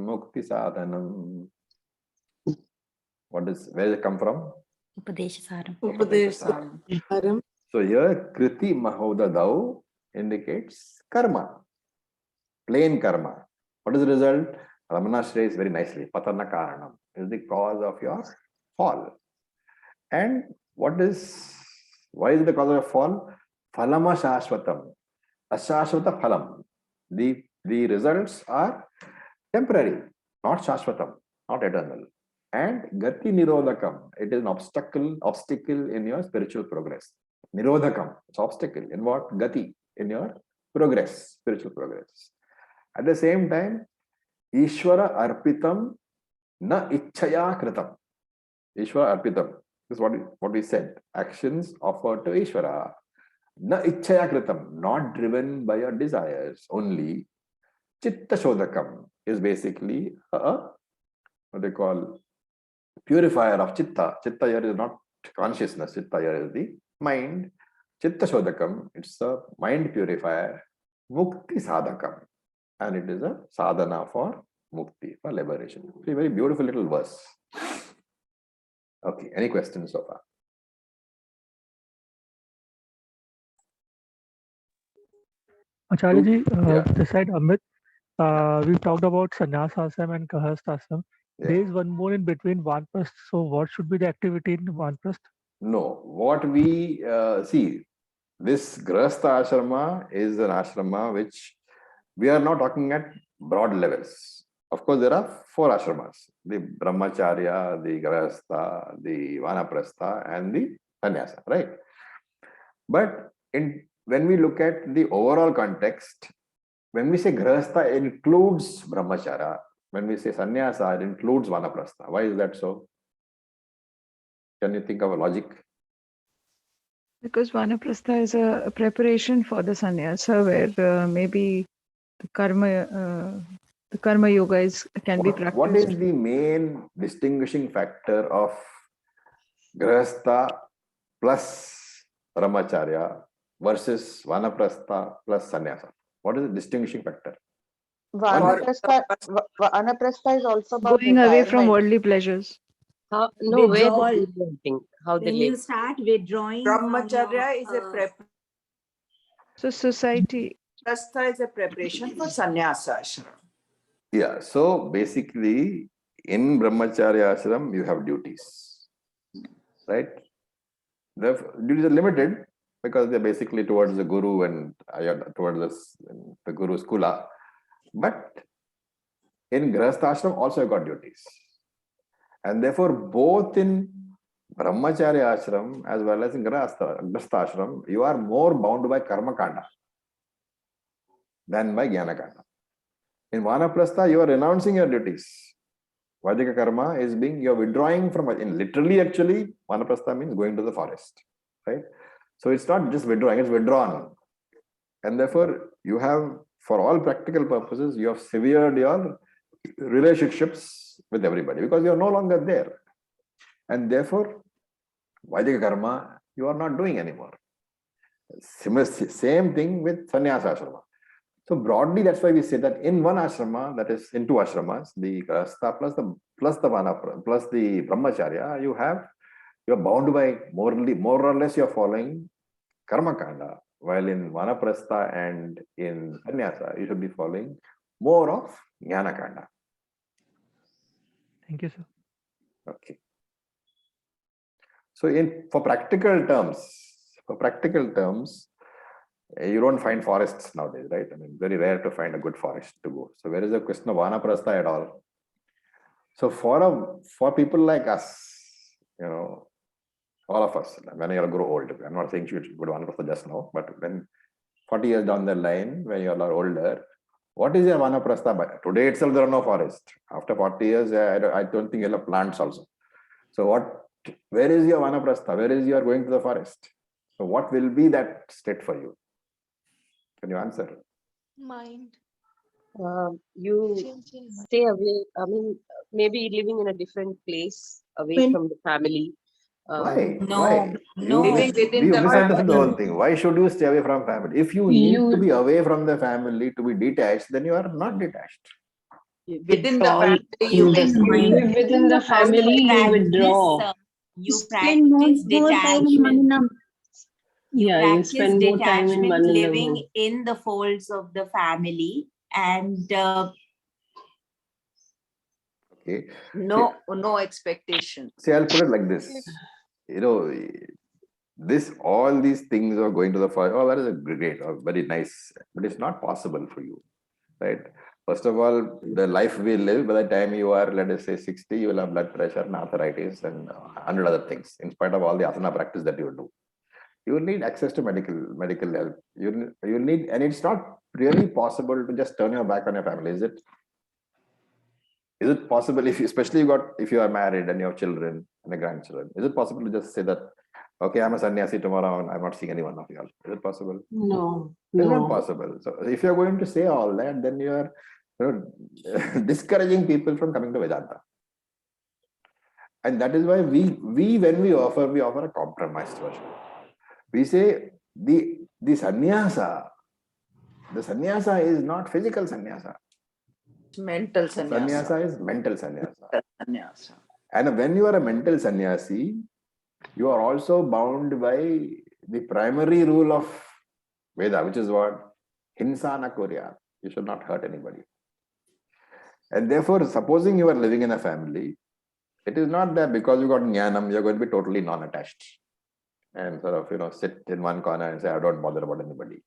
mukti sadhanam. Where does it come from? Upadeshasaram. Upadeshasaram. So here kriti mahodadau indicates karma, plain karma. What is the result? Ramana says very nicely, patana karanam is the cause of your fall. And why is it the cause of your fall? Phalama shashvatam, ashashvata phalam. The results are temporary, not shashvatam, not eternal. And gati nirodhakam, it is an obstacle in your spiritual progress. Nirodhakam, it's obstacle in what? Gati, in your progress, spiritual progress. At the same time, Ishvara arpitam na ichchaya kritam. Ishvara arpitam. This is what we said. Actions offered to Ishvara. Na ichchaya kritam. Not driven by your desires only. Chitta shodakam is basically what they call purifier of chitta. Chitta here is not consciousness. Chitta here is the mind. Chitta shodakam, it's a mind purifier. Mukti sadhakam. And it is a sadhana for mukti, for liberation. It's a very beautiful little verse. Okay, any questions so far? Acharya ji, Yeah. this side Amit, we've talked about sannyas ashram and grahast ashram. Yeah. There is one more in between vanprasth. So what should be the activity in vanprasth? No, what we see, this grahastha ashrama is an ashrama which we are not talking at broad levels. Of course, there are 4 ashramas: the brahmacharya, the grahastha, the vanaprastha, and the sannyasa, right? But when we look at the overall context, when we say grahastha, it includes brahmacharya. When we say sannyasa, it includes vanaprastha. Why is that so? Can you think of a logic? Because vanaprastha is a preparation for the sannyasa, where maybe the karma yoga can be practiced. What is the main distinguishing factor of grahastha plus brahmacharya versus vanaprastha plus sannyasa? What is the distinguishing factor? Vanaprastha is also about Going away from retirement. worldly pleasures. No, where Withdrawal. the living, how they When you live. start withdrawing Brahmacharya is a preparation. So society. Grahastha is a preparation for sannyasa ashram. Yeah, so basically in brahmacharya ashram you have duties, right? The duties are limited because they're basically towards the guru and towards the guru's kula. But in grahastha ashram also you got duties. And therefore both in brahmacharya ashram as well as in grahastha ashram, you are more bound by karma kanda than by jnana kanda. In vanaprastha, you are renouncing your duties. Vaidika karma is you're withdrawing from, literally actually, vanaprastha means going to the forest, right? So it's not just withdrawing, it's withdrawn. And therefore, you have, for all practical purposes, you have severed your relationships with everybody because you are no longer there. And therefore, Vaidika karma, you are not doing anymore. Same thing with sannyasa ashrama. So broadly, that's why we say that in one ashrama, that is in 2 ashramas, the grahastha plus the brahmacharya, you're bound by more or less you're following karma kanda, While in Vanaprastha and in Sannyasa, you should be following more of Jnanakanda. Thank you, sir. Okay. So for practical terms, you don't find forests nowadays, right? I mean, very rare to find a good forest to go. So where is the question of Vanaprastha at all? So for people like us, all of us, when you grow old, I'm not saying you should go to Vanaprastha just now, but when 40 years down the line, when you are older, what is your Vanaprastha? Today itself, there are no forests. After 40 years, I don't think you'll have plants also. So where is your Vanaprastha? Where is your going to the forest? So what will be that state for you? Can you answer? Mind. You stay away. I mean, maybe living in a different place, away from the family. Why? No, Why? no. Living within You the misunderstood the family. whole thing. Why should you stay away from family? If you need to be away from the family to be detached, then you are not detached. Within the family, you Yes, can mind. live within the family, you withdraw. You Spend practice more time in detachment. Mananam. You Yeah, you practice spend more time in detachment Manila. living in the folds of the family, and Okay. no expectation. See, I'll put it like this. All these things are going to the forest. Oh, that is a great, very nice, but it's not possible for you, right? First of all, the life we live, by the time you are, let us say, 60, you will have blood pressure and arthritis and 100 other things, in spite of all the asana practice that you do. You will need access to medical help. You need, and it's not really possible to just turn your back on your family, is it? Is it possible, if you are married and you have children and a grandchildren, is it possible to just say that, okay, I'm a sannyasi tomorrow and I'm not seeing anyone of you all? Is it possible? No, It's no. not possible. So if you're going to say all that, then you are discouraging people from coming to Vedanta. And that is why when we offer a compromised version. We say the sannyasa is not physical sannyasa. Mental sannyasa. Sannyasa is mental sannyasa. Sannyasa. And when you are a mental sannyasi, you are also bound by the primary rule of Veda, which is what? Hinsa na kurya. You should not hurt anybody. And therefore, supposing you are living in a family, it is not that because you got jnanam, you're going to be totally non-attached and sort of, sit in one corner and say, I don't bother about anybody.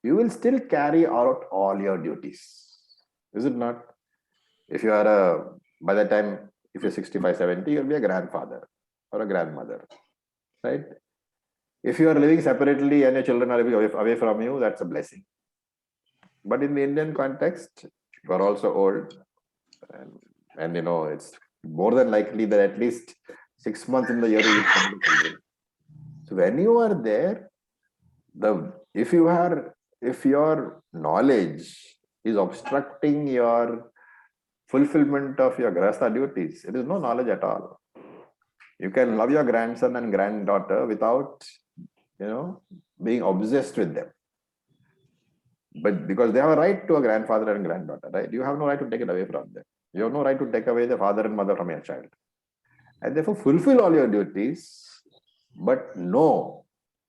You will still carry out all your duties. Is it not? If you are by the time, if you're 65, 70, you'll be a grandfather or a grandmother, right? If you are living separately and your children are living away from you, that's a blessing. But in the Indian context, you are also old. And it's more than likely that at least 6 months in the year you will come to children. So when you are there, if your knowledge is obstructing your fulfillment of your grahastha duties, it is no knowledge at all. You can love your grandson and granddaughter without, being obsessed with them. But because they have a right to a grandfather and granddaughter, right? You have no right to take it away from them. You have no right to take away the father and mother from your child. And therefore fulfill all your duties, but know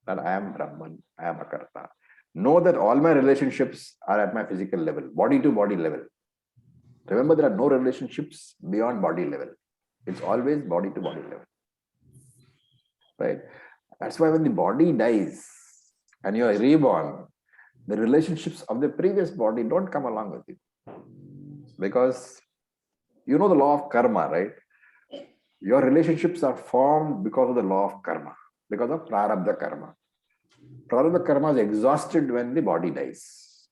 that I am Brahman, I am Akarta. Know that all my relationships are at my physical level, body to body level. Remember, there are no relationships beyond body level. It's always body to body level. Right? That's why when the body dies and you are reborn, the relationships of the previous body don't come along with you. Because you know the law of karma, right? Your relationships are formed because of the law of karma, because of prarabdha karma. Prarabdha karma is exhausted when the body dies.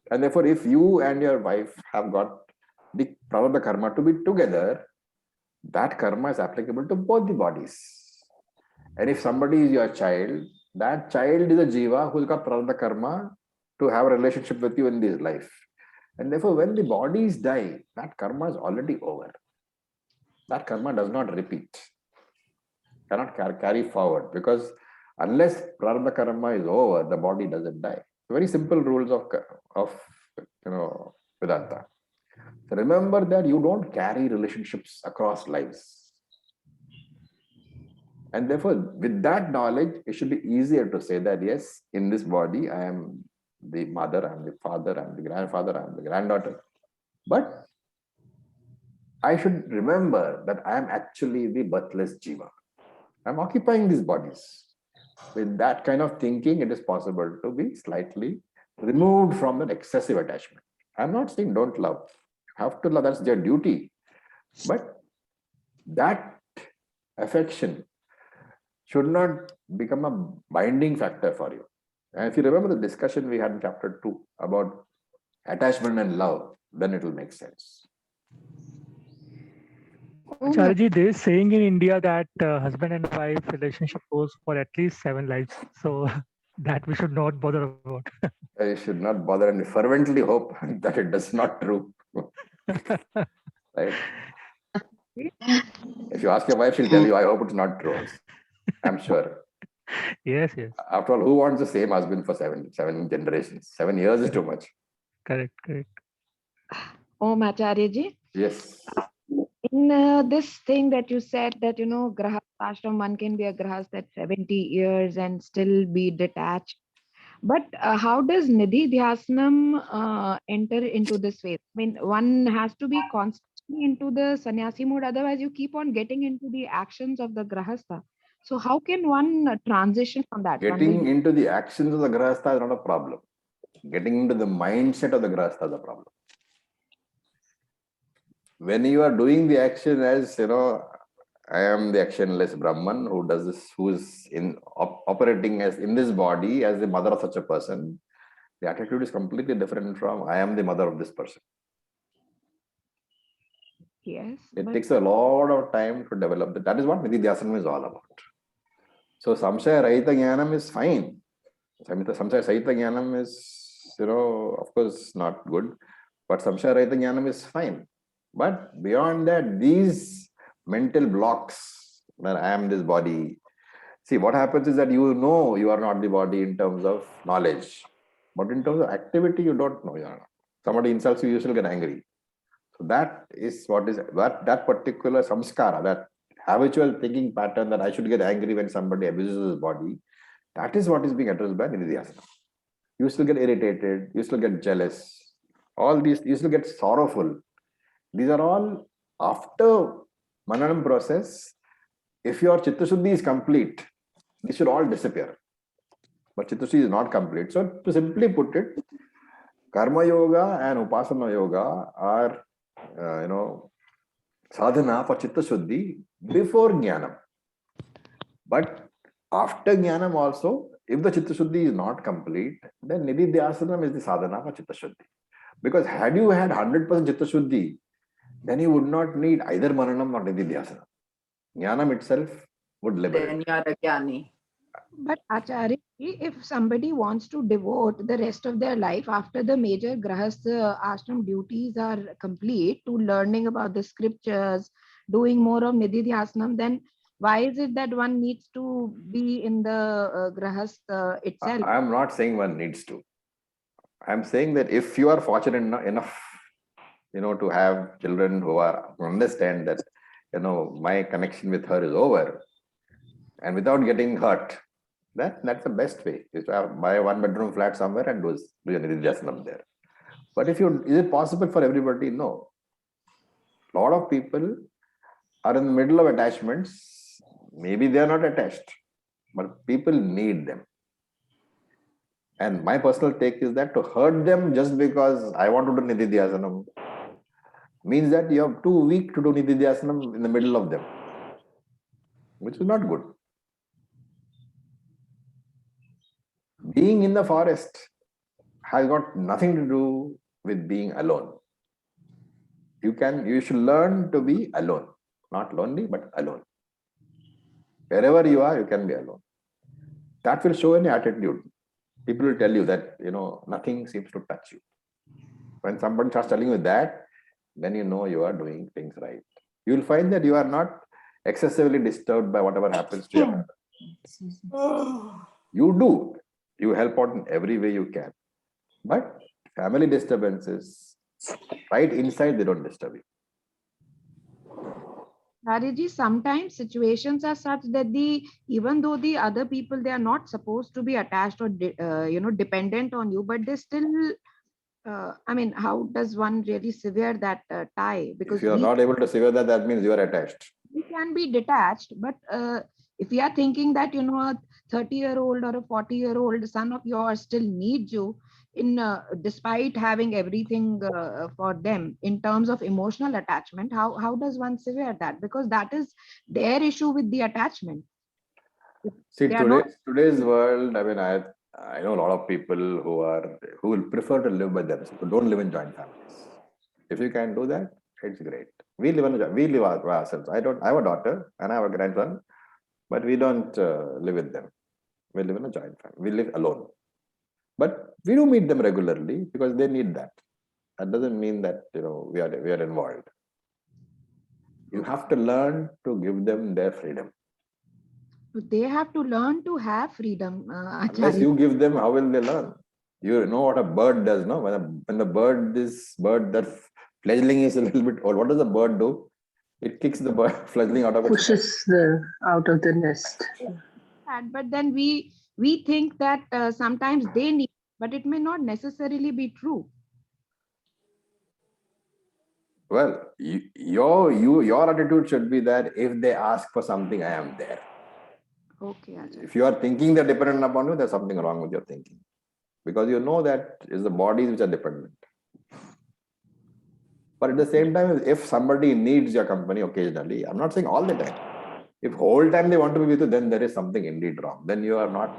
And therefore, if you and your wife have got the prarabdha karma to be together, that karma is applicable to both the bodies. And if somebody is your child, that child is a jiva who's got prarabdha karma to have a relationship with you in this life. And therefore, when the bodies die, that karma is already over. That karma does not repeat, cannot carry forward, because unless prarabdha karma is over, the body doesn't die. Very simple rules of Vedanta. So remember that you don't carry relationships across lives. And therefore, with that knowledge, it should be easier to say that, yes, in this body, I am the mother, I am the father, I am the grandfather, I am the granddaughter. But I should remember that I am actually the birthless jiva. I am occupying these bodies. With that kind of thinking, it is possible to be slightly removed from an excessive attachment. I'm not saying don't love. You have to love, that's their duty. But that affection should not become a binding factor for you. And if you remember the discussion we had in chapter 2 about attachment and love, then it will make sense. Acharya, there is saying in India that husband and wife relationship goes for at least 7 lives. So that we should not bother about. I should not bother and fervently hope that it does not true. Right? If you ask your wife, she'll tell you, I hope it's not true. I'm sure. Yes, yes. After all, who wants the same husband for seven generations? 7 years is too much. Correct, correct. Om Acharya ji. Yes. In this thing that you said that, grahast ashram, one can be a grahast at 70 years and still be detached. But how does Nidhi Dhyasnam enter into this phase? I mean, one has to be constantly into the sannyasi mode, otherwise you keep on getting into the actions of the grahastha. So how can one transition from that? Getting into the actions of the grahastha is not a problem. Getting into the mindset of the grahastha is a problem. When you are doing the action as, I am the actionless Brahman who does this, who is operating as in this body as the mother of such a person, the attitude is completely different from I am the mother of this person. Yes. It takes a lot of time to develop that. That is what Nidhi Dhyasana is all about. So Samshaya Rahita Jnanam is fine. Samshaya Sahita Jnanam is, of course, not good. But Samshaya Rahita Jnanam is fine. But beyond that, these mental blocks, that I am this body. See, what happens is that you know you are not the body in terms of knowledge. But in terms of activity, you don't know. Somebody insults you, you still get angry. So that is what is that particular samskara, that habitual thinking pattern that I should get angry when somebody abuses his body. That is what is being addressed by Nidhi Dhyasana. You still get irritated, you still get jealous. All these, you still get sorrowful. These are all after Mananam process. If your Chitta-Shuddhi is complete, these should all disappear. But Chitta-Shuddhi is not complete. So to simply put it, Karma Yoga and Upasana Yoga are, sadhana for Chitta-Shuddhi before Jnanam. But after Jnanam also, if the Chitta-Shuddhi is not complete, then Nidhi Dhyasanam is the sadhana for Chitta-Shuddhi. Because had you had 100% Chitta-Shuddhi, then you would not need either Mananam or Nidhi Dhyasana. Jnanam itself would liberate. Then you are a jnani. But Acharya, if somebody wants to devote the rest of their life after the major grahastha ashram duties are complete to learning about the scriptures, doing more of Nidhi Dhyasana, then why is it that one needs to be in the grahastha itself? I am not saying one needs to. I am saying that if you are fortunate enough, to have children who understand that, my connection with her is over, and without getting hurt, that's the best way, is to buy a 1-bedroom flat somewhere and do a Nidhi Dhyasanam there. But is it possible for everybody? No. A lot of people are in the middle of attachments. Maybe they are not attached, but people need them. And my personal take is that to hurt them just because I want to do Nidhi Dhyasanam means that you are too weak to do Nidhi Dhyasanam in the middle of them, which is not good. Being in the forest has got nothing to do with being alone. You should learn to be alone. Not lonely, but alone. Wherever you are, you can be alone. That will show in your attitude. People will tell you that, nothing seems to touch you. When somebody starts telling you that, then you know you are doing things right. You will find that you are not excessively disturbed by whatever happens to you. You do. You help out in every way you can. But family disturbances, right inside, they don't disturb you. Acharya, sometimes situations are such that even though the other people, they are not supposed to be attached or dependent on you, but they still. I mean, how does one really sever that tie? Because If you are not able to sever that, that means you are attached. we can be detached, but if we are thinking that a 30-year-old or a 40-year-old son of yours still needs you in despite having everything for them in terms of emotional attachment, how does one sever that? Because that is their issue with the attachment. See, They are not. today's world, I mean, I know a lot of people who will prefer to live by themselves, who don't live in joint families. If you can do that, it's great. We live ourselves. I have a daughter and I have a grandson, but we don't live with them. We live in a joint family. We live alone. But we do meet them regularly because they need that. That doesn't mean that we are involved. You have to learn to give them their freedom. They have to learn to have freedom. Unless Acharya. you give them, how will they learn? You know what a bird does, no? When the bird that fledgling is a little bit old, what does the bird do? It kicks the fledgling out of its nest. Pushes out of the nest. But then we think that sometimes they need, but it may not necessarily be true. Well, your attitude should be that if they ask for something, I am there. Okay, Acharya. If you are thinking they're dependent upon you, there's something wrong with your thinking. Because you know that it's the bodies which are dependent. But at the same time, if somebody needs your company occasionally, I'm not saying all the time. If whole time they want to be with you, then there is something indeed wrong. Then you are not,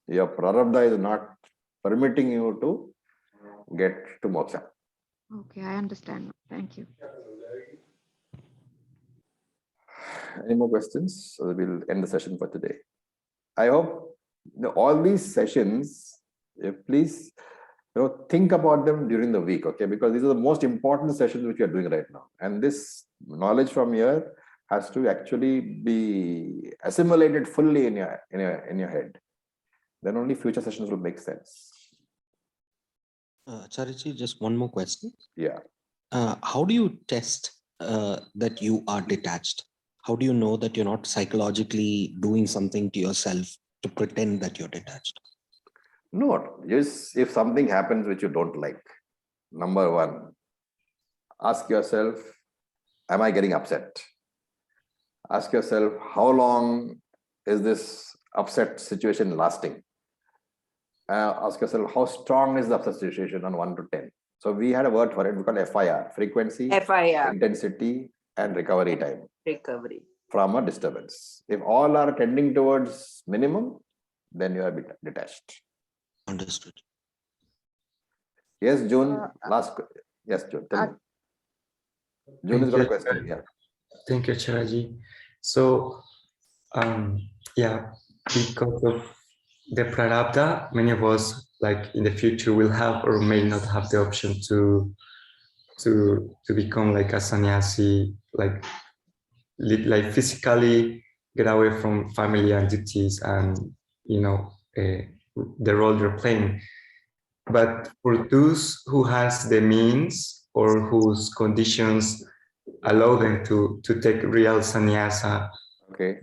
your prarabdha is not permitting you to get to moksha. Okay, I understand. Thank you. Any more questions? So we'll end the session for today. I hope all these sessions, please think about them during the week, okay? Because these are the most important sessions which you are doing right now. And this knowledge from here has to actually be assimilated fully in your head. Then only future sessions will make sense. Acharya, just one more question. Yeah. How do you test that you are detached? How do you know that you're not psychologically doing something to yourself to pretend that you're detached? No, just if something happens which you don't like, number one, ask yourself, am I getting upset? Ask yourself, how long is this upset situation lasting? Ask yourself, how strong is the upset situation on 1 to 10? So we had a word for it, we call FIR, frequency, FIR. intensity, and recovery time. Recovery. From a disturbance. If all are tending towards minimum, then you are detached. Understood. Yes, June. Yes, June. Tell me. June has got a question. Yeah. Thank you, Acharya. So, because of the prarabdha, many of us, like in the future, will have or may not have the option to become like a sannyasi, like physically get away from family and duties and the role you're playing. But for those who has the means or whose conditions allow them to take real sannyasa, okay,